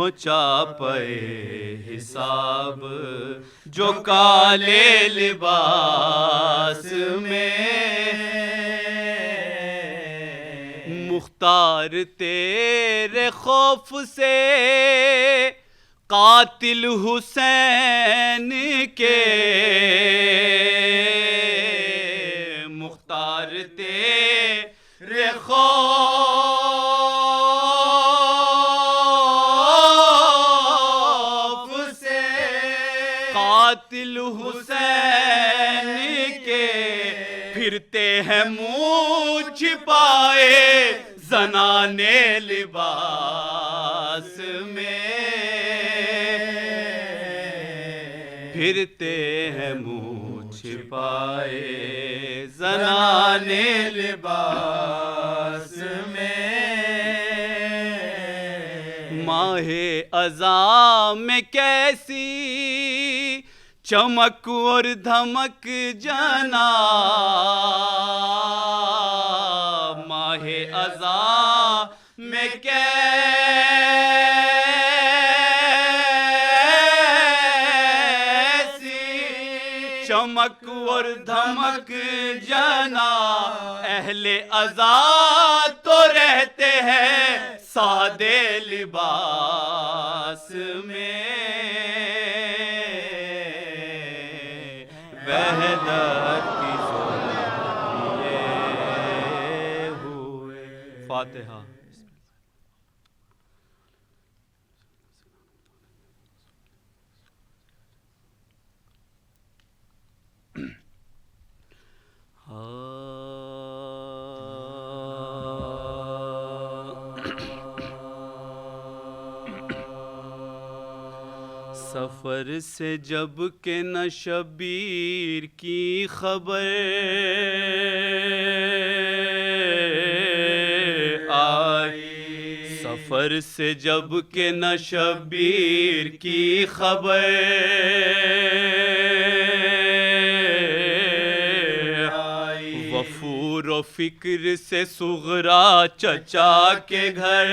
پہنچا پے حساب جو کالے لباس میں مختار تیرے خوف سے قاتل حسین کے مختار تیرے خوف سے قاتل حسین کے پھرتے ہیں منہ چھپائے زنانے لباس میں پھرتے ہیں منہ چھپائے زنانے لباس میں ماہ اذاں میں کیسی چمک اور دھمک جنا ماہ اذاں میں کیسی چمک اور دھمک جنا اہل اذاں تو رہتے ہیں سادے لباس میں وحدت کی لیے ہوئے فاتحہ سفر سے جب کہ نہ شبیر کی خبر آئی سفر سے جب کہ نہ شبیر کی خبر آئی وفور و فکر سے صغرا چچا کے گھر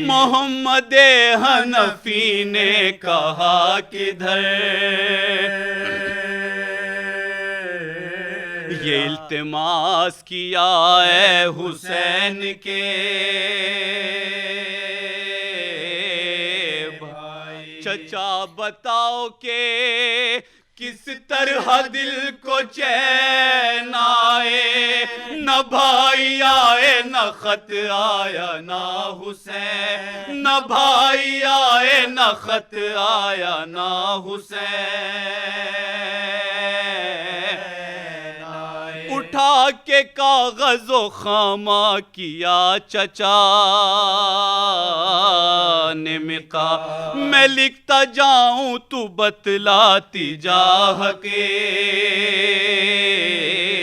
محمد حنفی نے کہا کدھر یہ التماس کیا اے حسین کے بھائی چچا بتاؤ کہ کس طرح دل کو چین آئے نہ بھائی آئے نہ خط آیا نہ حسین نہ بھائی آئے نہ خط آیا نہ حسین اٹھا کے کاغذ و خامہ کیا چچا نے مقا میں لکھتا جاؤں تو بتلاتی جا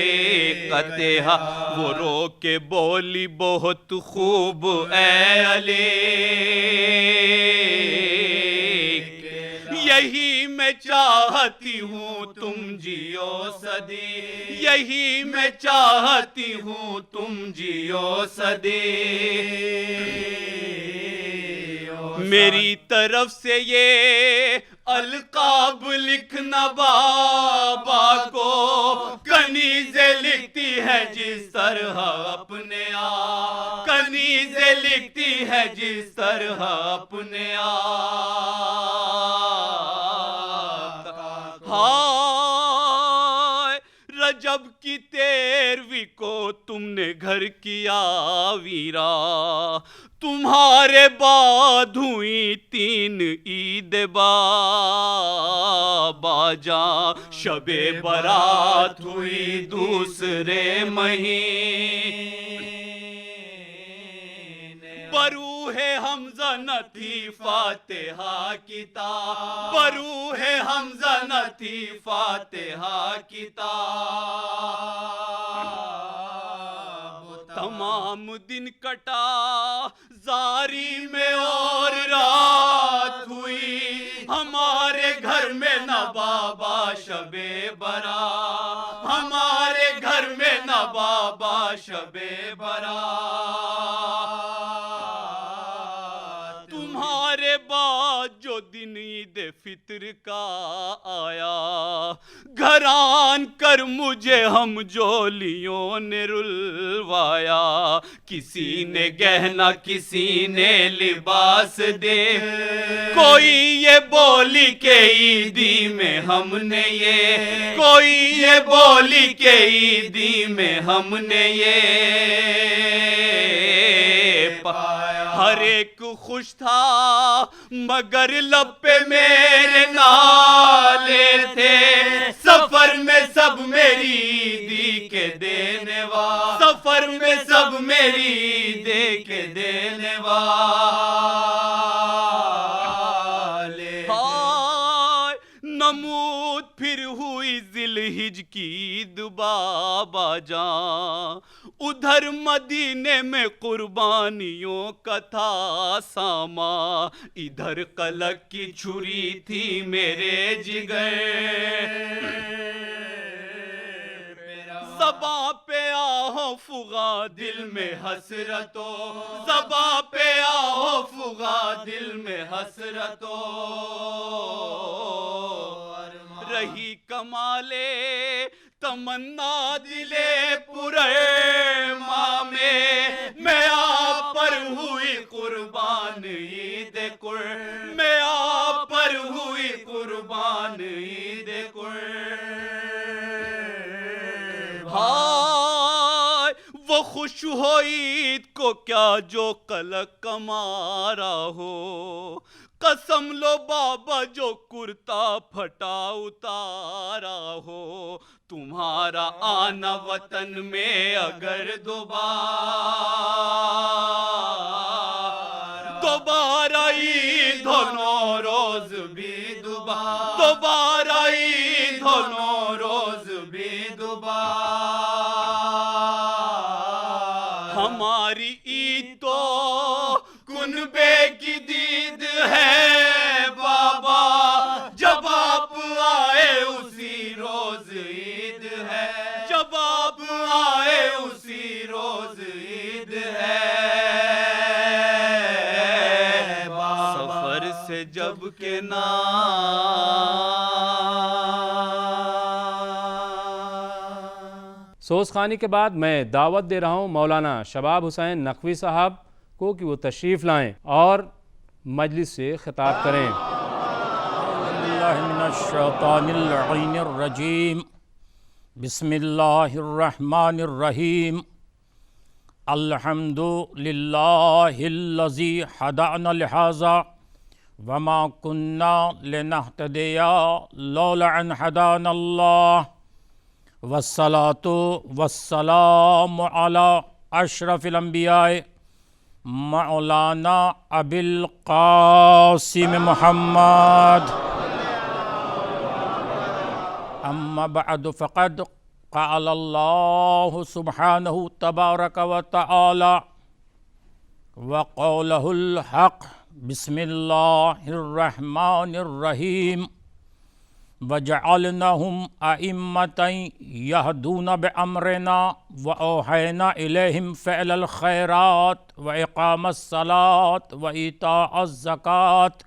حقیقتہا وہ رو کے بولی بہت خوب اے علی یہی میں چاہتی ہوں تم جیو صدی یہی میں چاہتی ہوں تم جیو صدی میری طرف سے یہ القاب لکھنا بابا کو کنیزیں لکھتی ہے جس طرح اپنے آپ کنیزیں لکھتی ہے جس طرح اپنے آپ ہائے رجب کی 13ویں کو تم نے گھر کیا ویرا تمہارے بعد ہوئی 3 عید بابا جاں شب برات ہوئی دوسرے مہینے بروح حمزہ نہ تھی فاتحہ کتاب بروح حمزہ نہ تھی فاتحہ کتاب تمام دن کٹا زاری میں اور رات ہوئی ہمارے گھر میں نہ بابا شب برات ہمارے گھر میں نہ بابا شب برات، تمہارے بعد جو دن عید فطر کا آیا، گھران کر مجھے ہم جولیوں نے رلوایا، کسی نے گہنا کسی نے لباس دے، کوئی یہ بولی کہ عیدی میں ہم نے یہ، کوئی یہ بولی کہ عیدی میں ہم نے یہ پایا، ہر ایک خوش تھا مگر لب پہ میرے نالے تھے، سفر میں سب میری عیدی کے دینے والے، سفر میں سب میری عیدی کے دینے والے، ہائے نمود پھر ہوئی ذی الحج کی عید بابا جان، ادھر مدینے میں قربانیوں کا تھا ساما، ادھر قلق کی چھری تھی میرے جگر، زباں پہ آہ فغاں دل میں حسرتوں، زباں پہ آہ فغاں دل میں حسرتوں، رہی کمالے تمنا دلے پرارماں میں آپ پر ہوئی قربان عید میں آپ پر ہوئی قربان عید ہائے وہ خوش ہو عید کو کیا جو قلق کمارا ہو، قسم لو بابا جو کرتا پھٹا اتارا ہو، تمہارا آنا وطن میں اگر دوبارہ عید ہو نوروز بھی دوبارہ عید ہو نوروز بھی دوبارہ، ہماری عید تو کنبے کی دید ہے بابا، جب آپ آئے اسی روز عید ہے، جب آپ آئے اسی روز عید ہے بابا، سفر سے جب کہ سوز خوانی کے بعد میں دعوت دے رہا ہوں مولانا شباب حسین نقوی صاحب کو کہ وہ تشریف لائیں اور مجلس سے خطاب کریں۔ اللہ من الشیطان اللعین الرجیم، بسم اللہ الرحمن الرحیم، الحمد للہ الذی ہدانا لہذا وما کننا لنہتدی لولا ان ہدانا اللہ، والصلاة والسلام علی اشرف الانبیاء مولانا ابی القاسم محمد، اما بعد فقد قال اللہ سبحانہ تبارک و تعالی وقولہ الحق، بسم اللہ الرحمن الرحیم، وجعلناہم ائمۃ یہدون بامرنا واوحینا الیہم فعل الخیرات واقام الصلاۃ وایتاء الزکوٰۃ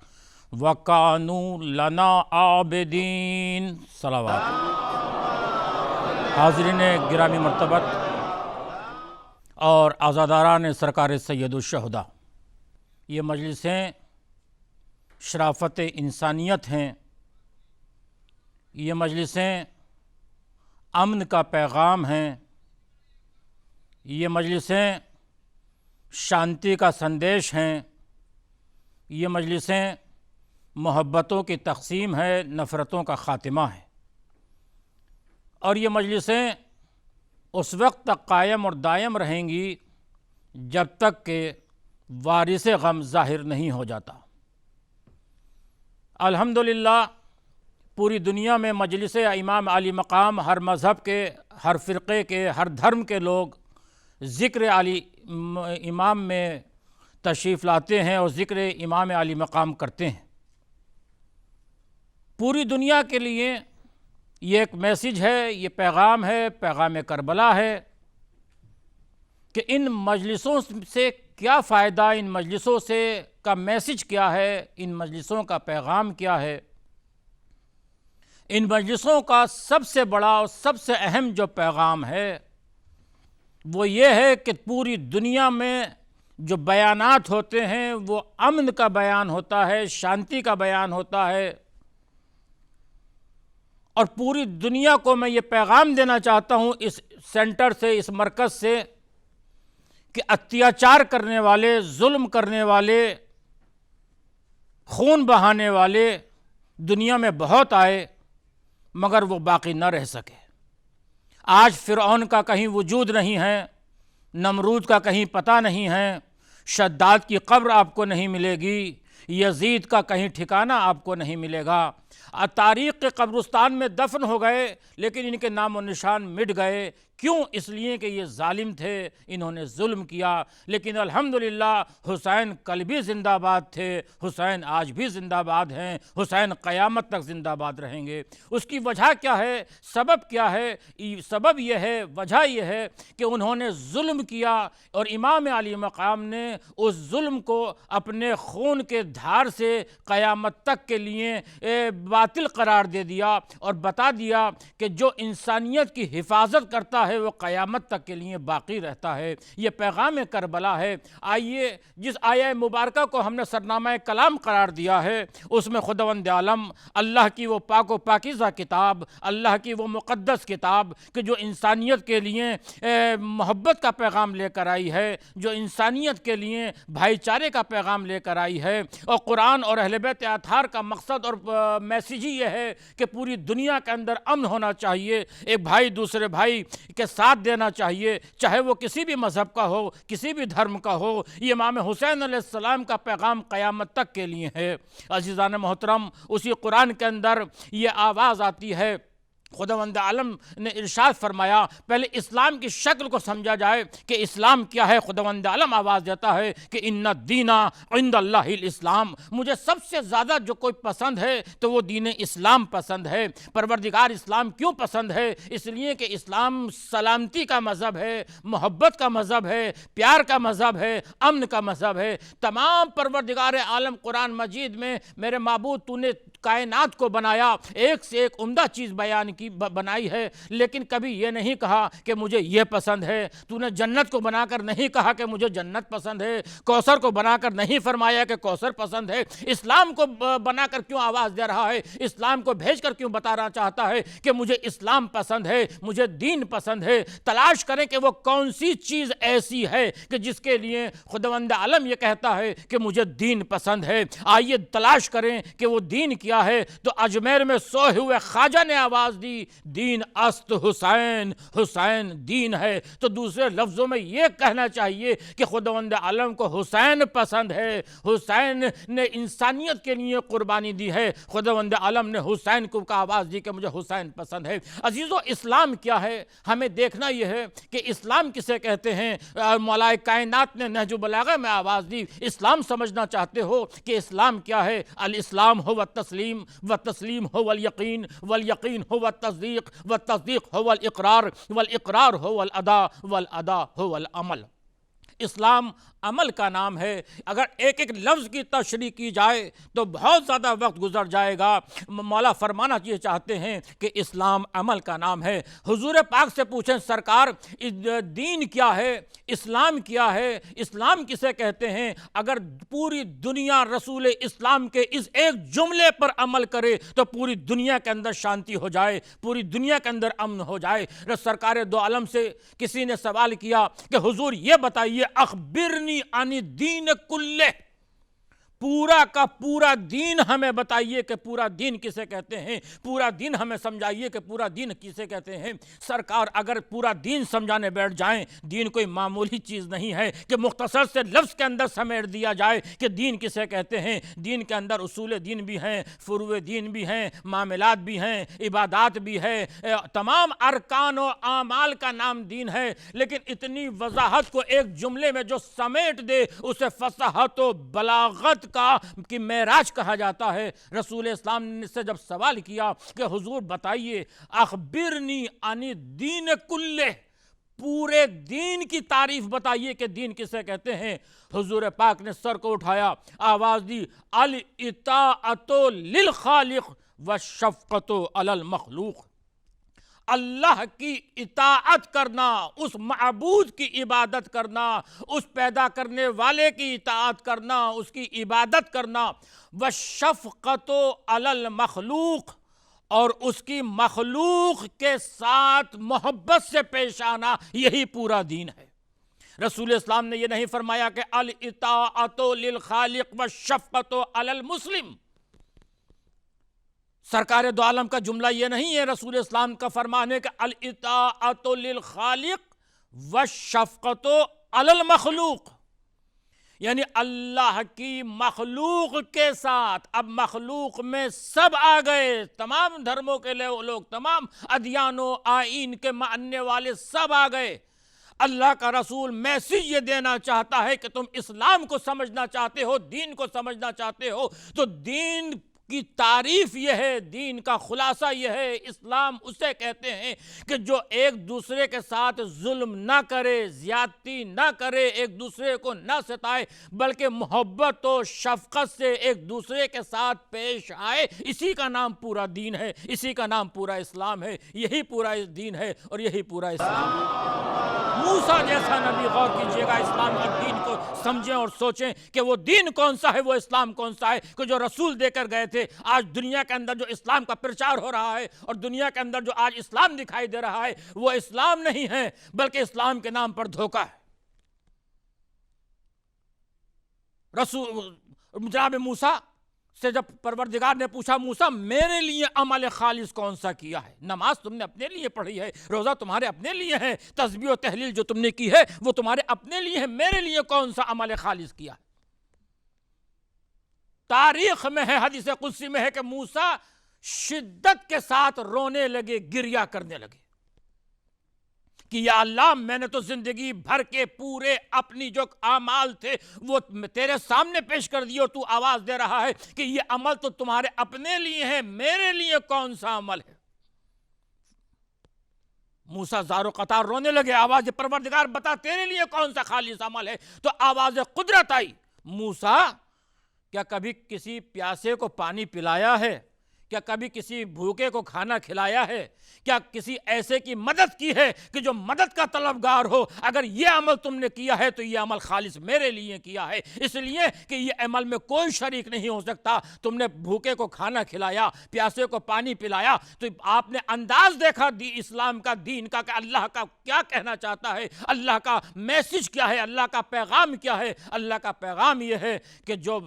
وکانوا لنا عابدین۔ صلوات۔ حاضرین گرامی مرتبت اور عزاداران سرکار سید الشہداء، یہ مجلسیں شرافت انسانیت ہیں، یہ مجلسیں امن کا پیغام ہیں، یہ مجلسیں شانتی کا سندیش ہیں، یہ مجلسیں محبتوں کی تقسیم ہے، نفرتوں کا خاتمہ ہے، اور یہ مجلسیں اس وقت تک قائم اور دائم رہیں گی جب تک کہ وارث غم ظاہر نہیں ہو جاتا۔ الحمدللہ پوری دنیا میں مجلس امام علی مقام ہر مذہب کے، ہر فرقے کے، ہر دھرم کے لوگ ذکر علی امام میں تشریف لاتے ہیں اور ذکر امام علی مقام کرتے ہیں۔ پوری دنیا کے لیے یہ ایک میسیج ہے، یہ پیغام ہے، پیغام کربلا ہے کہ ان مجلسوں سے کیا فائدہ، ان مجلسوں سے کا میسج کیا ہے، ان مجلسوں کا پیغام کیا ہے۔ ان مجلسوں کا سب سے بڑا اور سب سے اہم جو پیغام ہے وہ یہ ہے کہ پوری دنیا میں جو بیانات ہوتے ہیں وہ امن کا بیان ہوتا ہے، شانتی کا بیان ہوتا ہے، اور پوری دنیا کو میں یہ پیغام دینا چاہتا ہوں اس سینٹر سے، اس مرکز سے، کہ اتیاچار کرنے والے، ظلم کرنے والے، خون بہانے والے دنیا میں بہت آئے مگر وہ باقی نہ رہ سکے۔ آج فرعون کا کہیں وجود نہیں ہے، نمرود کا کہیں پتہ نہیں ہے، شداد کی قبر آپ کو نہیں ملے گی، یزید کا کہیں ٹھکانہ آپ کو نہیں ملے گا۔ تاریخ کے قبرستان میں دفن ہو گئے لیکن ان کے نام و نشان مٹ گئے۔ کیوں؟ اس لیے کہ یہ ظالم تھے، انہوں نے ظلم کیا۔ لیکن الحمدللہ حسین کل بھی زندہ باد تھے، حسین آج بھی زندہ باد ہیں، حسین قیامت تک زندہ باد رہیں گے۔ اس کی وجہ کیا ہے؟ سبب کیا ہے؟ سبب یہ ہے، وجہ یہ ہے کہ انہوں نے ظلم کیا اور امام علی مقام نے اس ظلم کو اپنے خون کے دھار سے قیامت تک کے لیے باطل قرار دے دیا اور بتا دیا کہ جو انسانیت کی حفاظت کرتا ہے وہ قیامت تک کے لیے باقی رہتا ہے۔ یہ پیغام کربلا ہے۔ آئیے جس آیہ مبارکہ کو ہم نے سرنامہ کلام قرار دیا ہے اس میں خداوند عالم اللہ کی وہ پاک و پاکیزہ کتاب، اللہ کی وہ مقدس کتاب کہ جو انسانیت کے لیے محبت کا پیغام لے کر آئی ہے، جو انسانیت کے لیے بھائی چارے کا پیغام لے کر آئی ہے، اور قرآن اور اہل بیت اطہار کا مقصد اور میسیج ہی یہ ہے کہ پوری دنیا کے اندر امن ہونا چاہیے، ایک بھائی دوسرے بھائی کے ساتھ دینا چاہیے، چاہے وہ کسی بھی مذہب کا ہو، کسی بھی دھرم کا ہو۔ یہ امام حسین علیہ السلام کا پیغام قیامت تک کے لیے ہے۔ عزیزان محترم، اسی قرآن کے اندر یہ آواز آتی ہے، خداوند عالم نے ارشاد فرمایا، پہلے اسلام کی شکل کو سمجھا جائے کہ اسلام کیا ہے۔ خداوند عالم آواز دیتا ہے کہ ان الدین عند اللہ الاسلام، مجھے سب سے زیادہ جو کوئی پسند ہے تو وہ دین اسلام پسند ہے۔ پروردگار اسلام کیوں پسند ہے؟ اس لیے کہ اسلام سلامتی کا مذہب ہے، محبت کا مذہب ہے، پیار کا مذہب ہے، امن کا مذہب ہے۔ تمام پروردگار عالم قرآن مجید میں میرے معبود تو نے کائنات کو بنایا، ایک سے ایک عمدہ چیز بیان کی بنائی ہے، لیکن کبھی یہ نہیں کہا کہ مجھے یہ پسند ہے۔ تو نے جنت کو بنا کر نہیں کہا کہ مجھے جنت پسند ہے، کوثر کو بنا کر نہیں فرمایا کہ کوثر پسند ہے۔ اسلام کو بنا کر کیوں آواز دے رہا ہے؟ اسلام کو بھیج کر کیوں بتانا چاہتا ہے کہ مجھے اسلام پسند ہے، مجھے دین پسند ہے؟ تلاش کریں کہ وہ کون سی چیز ایسی ہے کہ جس کے لیے خداوند عالم یہ کہتا ہے کہ مجھے دین پسند ہے۔ آئیے تلاش کریں کہ وہ دین کیا ہے۔ تو اجمیر میں سوئے ہوئے خواجہ نے آواز دی، دین است حسین، حسین دین ہے۔ تو دوسرے لفظوں میں یہ کہنا چاہیے کہ خداوند عالم کو حسین پسند ہے، حسین نے انسانیت کے لیے قربانی دی ہے۔ خداوند عالم نے حسین کو آواز دی کہ مجھے حسین پسند ہے۔ عزیزو، اسلام کیا ہے؟ ہمیں دیکھنا یہ ہے کہ اسلام کسے کہتے ہیں۔ مولا کائنات نے نہج البلاغہ میں آواز دی، اسلام سمجھنا چاہتے ہو کہ اسلام کیا ہے؟ الاسلام هو التسلیم، والتسلیم هو الیقین، والیقین هو التصدیق، والتصدیق هو الاقرار، والاقرار هو الادا، والادا هو العمل۔ اسلام عمل کا نام ہے۔ اگر ایک ایک لفظ کی تشریح کی جائے تو بہت زیادہ وقت گزر جائے گا۔ مولا فرمانا یہ چاہتے ہیں کہ اسلام عمل کا نام ہے۔ حضور پاک سے پوچھیں سرکار دین کیا ہے، اسلام کیا ہے، اسلام کسے کہتے ہیں؟ اگر پوری دنیا رسول اسلام کے اس ایک جملے پر عمل کرے تو پوری دنیا کے اندر شانتی ہو جائے، پوری دنیا کے اندر امن ہو جائے۔ سرکار دو عالم سے کسی نے سوال کیا کہ حضور یہ بتائیے، اخبرنی عن الدین کلہ، پورا کا پورا دین ہمیں بتائیے کہ پورا دین کسے کہتے ہیں، پورا دین ہمیں سمجھائیے کہ پورا دین کسے کہتے ہیں۔ سرکار اگر پورا دین سمجھانے بیٹھ جائیں، دین کوئی معمولی چیز نہیں ہے کہ مختصر سے لفظ کے اندر سمیٹ دیا جائے کہ دین کسے کہتے ہیں۔ دین کے اندر اصول دین بھی ہیں، فروع دین بھی ہیں، معاملات بھی ہیں، عبادات بھی ہے، تمام ارکان و اعمال کا نام دین ہے۔ لیکن اتنی وضاحت کو ایک جملے میں جو سمیٹ دے اسے فصاحت و بلاغت کا کہ معراج کہا جاتا ہے۔ رسول اسلام نے سے جب سوال کیا کہ حضور بتائیے، اخبرنی عن الدین کلہ، پورے دین کی تعریف بتائیے کہ دین کسے کہتے ہیں۔ حضور پاک نے سر کو اٹھایا، آواز دی، الاطاعۃ للخالق والشفقۃ علی المخلوق۔ اللہ کی اطاعت کرنا، اس معبود کی عبادت کرنا، اس پیدا کرنے والے کی اطاعت کرنا، اس کی عبادت کرنا، والشفقۃ علی المخلوق، اور اس کی مخلوق کے ساتھ محبت سے پیش آنا، یہی پورا دین ہے۔ رسول اسلام نے یہ نہیں فرمایا کہ الاطاعۃ للخالق والشفقۃ علی المسلم۔ سرکار دو عالم کا جملہ یہ نہیں ہے، رسول اسلام کا فرمان ہے کہ الاطاعۃ للخالق والشفقۃ علی المخلوق، یعنی اللہ کی مخلوق کے ساتھ۔ اب مخلوق میں سب آ گئے، تمام دھرموں کے لوگ، تمام ادیان و آئین کے ماننے والے سب آ گئے۔ اللہ کا رسول میسیج یہ دینا چاہتا ہے کہ تم اسلام کو سمجھنا چاہتے ہو، دین کو سمجھنا چاہتے ہو، تو دین کی تعریف یہ ہے، دین کا خلاصہ یہ ہے۔ اسلام اسے کہتے ہیں کہ جو ایک دوسرے کے ساتھ ظلم نہ کرے، زیادتی نہ کرے، ایک دوسرے کو نہ ستائے، بلکہ محبت و شفقت سے ایک دوسرے کے ساتھ پیش آئے۔ اسی کا نام پورا دین ہے، اسی کا نام پورا اسلام ہے، یہی پورا دین ہے اور یہی پورا اسلام ہے۔ موسیٰ جیسا نبی، غور کیجئے گا، اسلام کی دین کو سمجھیں اور سوچیں کہ وہ دین کون سا ہے، وہ اسلام کون سا ہے کہ جو رسول دے کر گئے تھے۔ آج دنیا کے اندر جو اسلام کا پرچار ہو رہا ہے اور دنیا کے اندر جو آج اسلام دکھائی دے رہا ہے، وہ اسلام نہیں ہے، بلکہ اسلام کے نام پر دھوکہ ہے۔ جناب موسیٰ سے جب پروردگار نے پوچھا، موسیٰ میرے لیے عمل خالص کون سا کیا ہے؟ نماز تم نے اپنے لیے پڑھی ہے، روزہ تمہارے اپنے لیے ہے، تسبیح و تحلیل جو تم نے کی ہے وہ تمہارے اپنے لیے ہے، میرے لیے کون سا عمل خالص کیا ہے؟ تاریخ میں ہے، حدیث قدسی میں ہے کہ موسیٰ شدت کے ساتھ رونے لگے، گریہ کرنے لگے کہ یا اللہ، میں نے تو زندگی بھر کے پورے اپنی جو اعمال تھے وہ تیرے سامنے پیش کر دیے، اور تو آواز دے رہا ہے کہ یہ عمل تو تمہارے اپنے لیے ہے، میرے لیے کون سا عمل ہے؟ موسیٰ زار و قطار رونے لگے، آواز پروردگار بتا تیرے لیے کون سا خالص عمل ہے؟ تو آواز قدرت آئی، موسیٰ کیا کبھی کسی پیاسے کو پانی پلایا ہے؟ کیا کبھی کسی بھوکے کو کھانا کھلایا ہے؟ کیا کسی ایسے کی مدد کی ہے کہ جو مدد کا طلبگار ہو؟ اگر یہ عمل تم نے کیا ہے تو یہ عمل خالص میرے لیے کیا ہے، اس لیے کہ یہ عمل میں کوئی شریک نہیں ہو سکتا۔ تم نے بھوکے کو کھانا کھلایا، پیاسے کو پانی پلایا، تو آپ نے انداز دیکھا اسلام کا، دین کا، کہ اللہ کا کیا کہنا چاہتا ہے، اللہ کا میسج کیا ہے، اللہ کا پیغام کیا ہے۔ اللہ کا پیغام یہ ہے کہ جو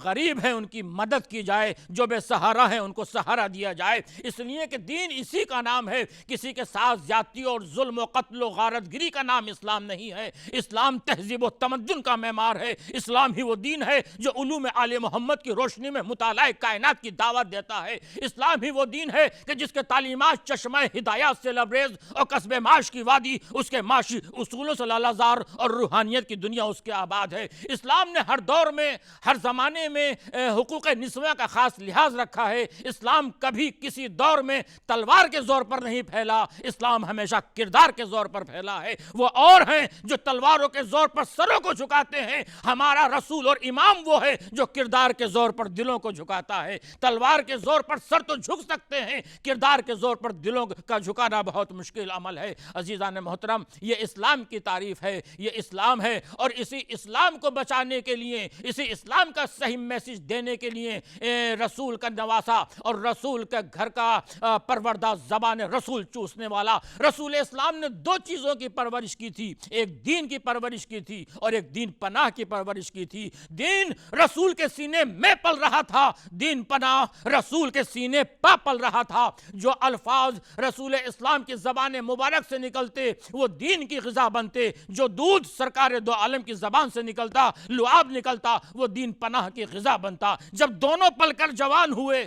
غریب ہیں ان کی مدد کی جائے، جو بے سہارا ہیں ان کو سہارا دیا جائے، اس لیے کہ دین اسی کا نام ہے۔ کسی کے ساتھ زیادتی اور ظلم و قتل و غارت گری کا نام اسلام نہیں ہے۔ اسلام تہذیب و تمدن کا معمار ہے۔ اسلام ہی وہ دین ہے جو علوم آل محمد کی روشنی میں مطالعہ کائنات کی دعوت دیتا ہے۔ اسلام ہی وہ دین ہے کہ جس کے تعلیمات چشمہ ہدایات سے لبریز اور قصب معاش کی وادی اس کے معاشی اصولوں سے لالہزار اور روحانیت کی دنیا اس کے آباد ہے۔ اسلام نے ہر دور میں، ہر زمانے میں حقوق نسواں کا خاص لحاظ رکھا ہے۔ اسلام کبھی کسی دور میں تلوار کے زور پر نہیں پھیلا، اسلام ہمیشہ کردار کے زور پر پھیلا ہے۔ وہ اور ہیں جو تلواروں کے زور پر سروں کو جھکاتے ہیں، ہمارا رسول اور امام وہ ہے جو کردار کے زور پر دلوں کو جھکاتا ہے۔ تلوار کے زور پر سر تو جھک سکتے ہیں، کردار کے زور پر دلوں کا جھکانا بہت مشکل عمل ہے۔ عزیزان محترم، یہ اسلام کی تعریف ہے، یہ اسلام ہے، اور اسی اسلام کو بچانے کے لیے، اسی اسلام کا صحیح میسج دینے کے لیے رسول کا نواسا اور رسول کے گھر کا پروردہ زبان رسول چوسنے والا رسول اسلام نے دو چیزوں کی پرورش کی تھی، ایک دین کی پرورش کی تھی اور ایک دین پناہ کی پرورش کی تھی۔ دین رسول کے سینے میں پل رہا تھا، دین پناہ رسول کے سینے پا پل رہا تھا۔ جو الفاظ رسول اسلام کی زبان مبارک سے نکلتے وہ دین کی غذا بنتے، جو دودھ سرکار دو عالم کی زبان سے نکلتا، لعاب نکلتا، وہ دین پناہ کی غذا بنتا۔ جب دونوں پل کر جوان ہوئے